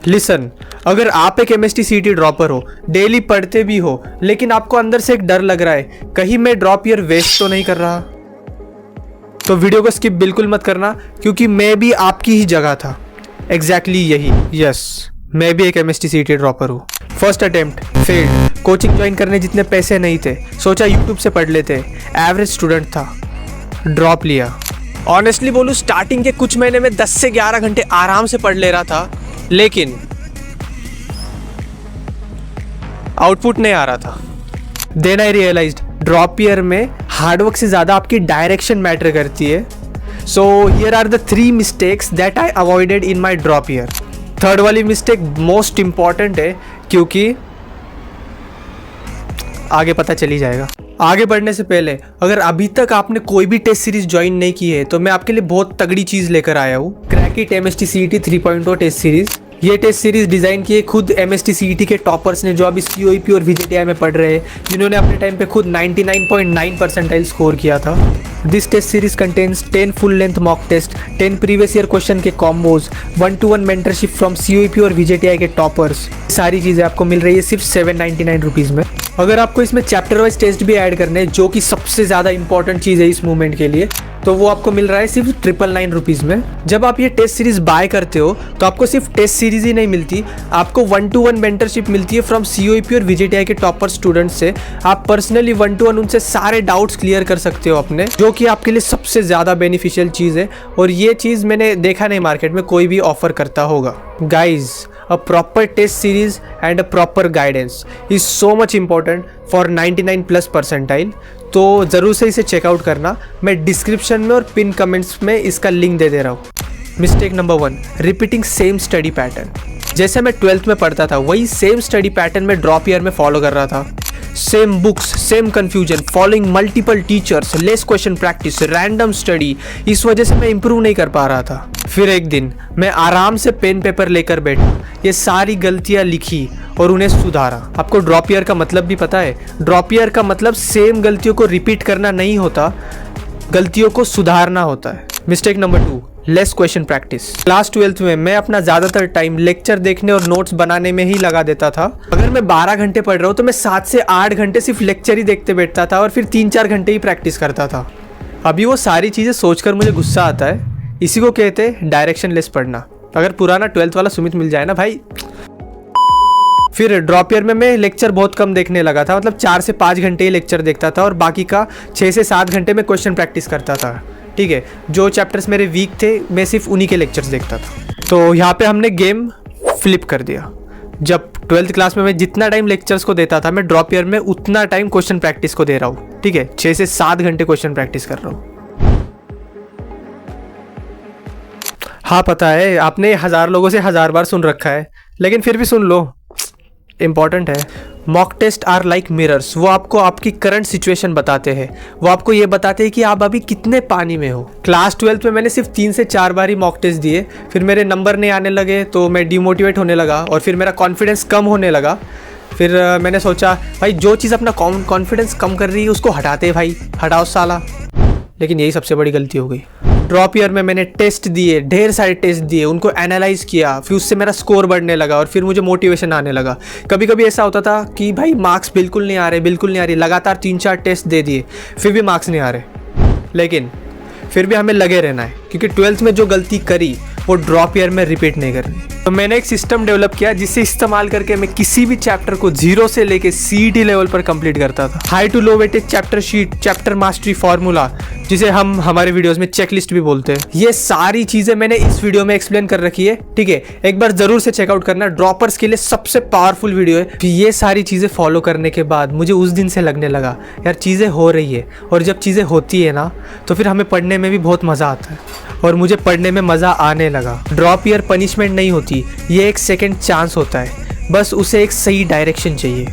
Listen, अगर आप एक MST CET ड्रॉपर हो, डेली पढ़ते भी हो, लेकिन आपको अंदर से एक डर लग रहा है कहीं मैं ड्रॉप ईयर वेस्ट तो नहीं कर रहा, तो वीडियो को स्किप बिल्कुल मत करना, क्योंकि मैं भी आपकी ही जगह था। एग्जैक्टली यही, यस, मैं भी एक MST CET ड्रॉपर हूँ। First attempt failed, coaching join करने जितने पैसे नहीं थे, सोचा यूट्यूब से पढ़ लेते, एवरेज स्टूडेंट था, ड्रॉप लिया। ऑनेस्टली बोलूँ, स्टार्टिंग के कुछ महीने में 10 से 11 घंटे आराम से पढ़ ले रहा था, लेकिन आउटपुट नहीं आ रहा था। Then I realised drop year में हार्डवर्क से ज़्यादा आपकी डायरेक्शन मैटर करती है। So here are the 3 mistakes that I avoided in my drop year. Third वाली मिस्टेक मोस्ट इंपॉर्टेंट है, क्योंकि आगे पता चली जाएगा। आगे बढ़ने से पहले अगर अभी तक आपने कोई भी टेस्ट सीरीज ज्वाइन नहीं की है तो मैं आपके लिए बहुत तगड़ी चीज़ लेकर आया हूँ, crack it MST CET 3.0 test series. ये टेस्ट सीरीज डिज़ाइन की है खुद MST CET के टॉपर्स ने, जो अभी COEP और VJTI में पढ़ रहे हैं, जिन्होंने अपने टाइम पे खुद 99.9 परसेंटाइल स्कोर किया था। This test series contains 10 full length mock test, 10 previous year question के combos, 1-to-1 mentorship from COEP और VJTI के टॉपर्स। सारी चीज़ें आपको मिल रही है सिर्फ 799 रुपीज़ में। अगर आपको इसमें चैप्टर वाइज टेस्ट भी ऐड करने हैं, जो कि सबसे ज़्यादा इंपॉर्टेंट चीज़ है इस मूवमेंट के लिए, तो वो आपको मिल रहा है सिर्फ 999 रुपीज़ में। जब आप ये टेस्ट सीरीज बाय करते हो तो आपको सिर्फ टेस्ट सीरीज ही नहीं मिलती, आपको 1-to-1 मेंटरशिप मिलती है फ्रॉम COEP और VJTI के टॉपर स्टूडेंट्स से। आप पर्सनली 1-to-1 उनसे सारे डाउट्स क्लियर कर सकते हो अपने, जो कि आपके लिए सबसे ज़्यादा बेनिफिशियल चीज़ है। और ये चीज़ मैंने देखा नहीं मार्केट में कोई भी ऑफर करता होगा। Guys, a proper test series and a proper guidance is so much important for 99+ percentile, तो ज़रूर से इसे चेकआउट करना। मैं डिस्क्रिप्शन में और पिन कमेंट्स में इसका लिंक दे दे रहा हूँ। Mistake number 1, repeating same study pattern. जैसे मैं 12th में पढ़ता था, वही सेम स्टडी पैटर्न में ड्रॉप ईयर में फॉलो कर रहा था। Same books, same confusion, following multiple teachers, less question practice, random study. इस वजह से मैं इंप्रूव नहीं कर पा रहा था। फिर एक दिन मैं आराम से पेन पेपर लेकर बैठा, ये सारी गलतियाँ लिखी और उन्हें सुधारा। आपको ड्रॉप ईयर का मतलब भी पता है? ड्रॉप ईयर का मतलब सेम गलतियों को रिपीट करना नहीं होता, गलतियों को सुधारना होता है। Mistake number 2, less question practice. Class 12th में मैं अपना ज़्यादातर टाइम लेक्चर देखने और नोट्स बनाने में ही लगा देता था। अगर मैं 12 घंटे पढ़ रहा हूँ तो मैं 7 से 8 घंटे सिर्फ लेक्चर ही देखते बैठता था और फिर 3-4 घंटे ही प्रैक्टिस करता था। अभी वो सारी चीज़ें सोचकर मुझे गुस्सा आता है। इसी को कहते हैं डायरेक्शन लेस पढ़ना। अगर पुराना 12th वाला सुमित मिल जाए ना भाई। फिर ड्रॉप ईयर में मैं लेक्चर बहुत कम देखने लगा था, मतलब 4 से 5 घंटे ही लेक्चर देखता था और बाकी का 6 से 7 घंटे में क्वेश्चन प्रैक्टिस करता था। ठीक है, जो चैप्टर्स मेरे वीक थे मैं सिर्फ उन्हीं के लेक्चर्स देखता था। तो यहाँ पे हमने गेम फ्लिप कर दिया। जब 12th क्लास में मैं जितना टाइम लेक्चर्स को देता था, मैं ड्रॉप ईयर में उतना टाइम क्वेश्चन प्रैक्टिस को दे रहा हूँ। ठीक है, 6 से 7 घंटे क्वेश्चन प्रैक्टिस कर रहा हूँ। हाँ पता है, आपने 1000 लोगों से 1000 बार सुन रखा है, लेकिन फिर भी सुन लो, इम्पॉर्टेंट है। Mock test are like mirrors. वो आपको आपकी करंट सिचुएशन बताते हैं, वो आपको ये बताते हैं कि आप अभी कितने पानी में हो। क्लास 12th में मैंने सिर्फ 3 से 4 बार ही मॉक टेस्ट दिए, फिर मेरे नंबर नहीं आने लगे तो मैं डिमोटिवेट होने लगा और फिर मेरा कॉन्फिडेंस कम होने लगा। फिर मैंने सोचा भाई जो चीज़ अपना कॉन्फिडेंस कम कर रही है उसको हटाते हैं भाई, हटाओ साला। लेकिन यही सबसे बड़ी गलती हो गई। ड्रॉप ईयर में मैंने टेस्ट दिए, ढेर सारे टेस्ट दिए, उनको एनालाइज किया, फिर उससे मेरा स्कोर बढ़ने लगा और फिर मुझे मोटिवेशन आने लगा। कभी कभी ऐसा होता था कि भाई मार्क्स बिल्कुल नहीं आ रहे, बिल्कुल नहीं आ रही, लगातार 3-4 टेस्ट दे दिए फिर भी मार्क्स नहीं आ रहे, लेकिन फिर भी हमें लगे रहना है, क्योंकि 12th में जो गलती करी वो ड्रॉप ईयर में रिपीट नहीं करनी। तो मैंने एक सिस्टम डेवलप किया जिससे इस्तेमाल करके मैं किसी भी चैप्टर को 0 से लेके CET लेवल पर कंप्लीट करता था। High to low weightage chapter sheet, chapter mastery formula, जिसे हम हमारे वीडियोस में चेकलिस्ट भी बोलते हैं, ये सारी चीज़ें मैंने इस वीडियो में एक्सप्लेन कर रखी है। ठीक है, एक बार ज़रूर से चेकआउट करना, ड्रॉपर्स के लिए सबसे पावरफुल वीडियो है। फिर ये सारी चीज़ें फॉलो करने के बाद मुझे उस दिन से लगने लगा यार चीज़ें हो रही है, और जब चीज़ें होती है ना तो फिर हमें पढ़ने में भी बहुत मज़ा आता है, और मुझे पढ़ने में मज़ा आने लगा। ड्रॉप ईयर पनिशमेंट नहीं होती, ये एक सेकेंड चांस होता है, बस उसे एक सही डायरेक्शन चाहिए।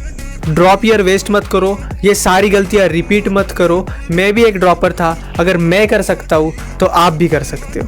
ड्रॉप ईयर वेस्ट मत करो, ये सारी गलतियाँ रिपीट मत करो। मैं भी एक ड्रॉपर था, अगर मैं कर सकता हूँ तो आप भी कर सकते हो।